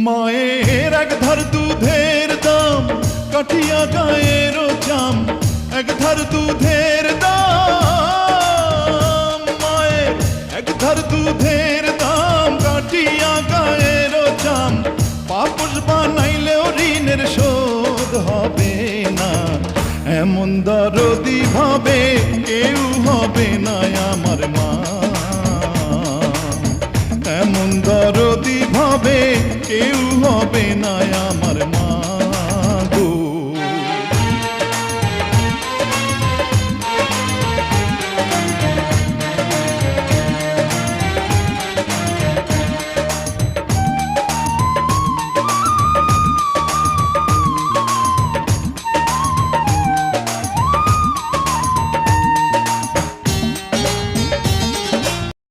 মায়ের এক ধার দুধের দাম কাঠিয়া গায়ের চাম, এক ধার দুধের দাম, মায়ের এক ধার দুধের দাম কাঠিয়া গায়ের চাম, পাপস বানাইলেও ঋণের শোধ হবে না। এমন দরদি ভাবে কেউ হবে না আমার মা, এমন দরদি ভাবে কেউ হবে না আমার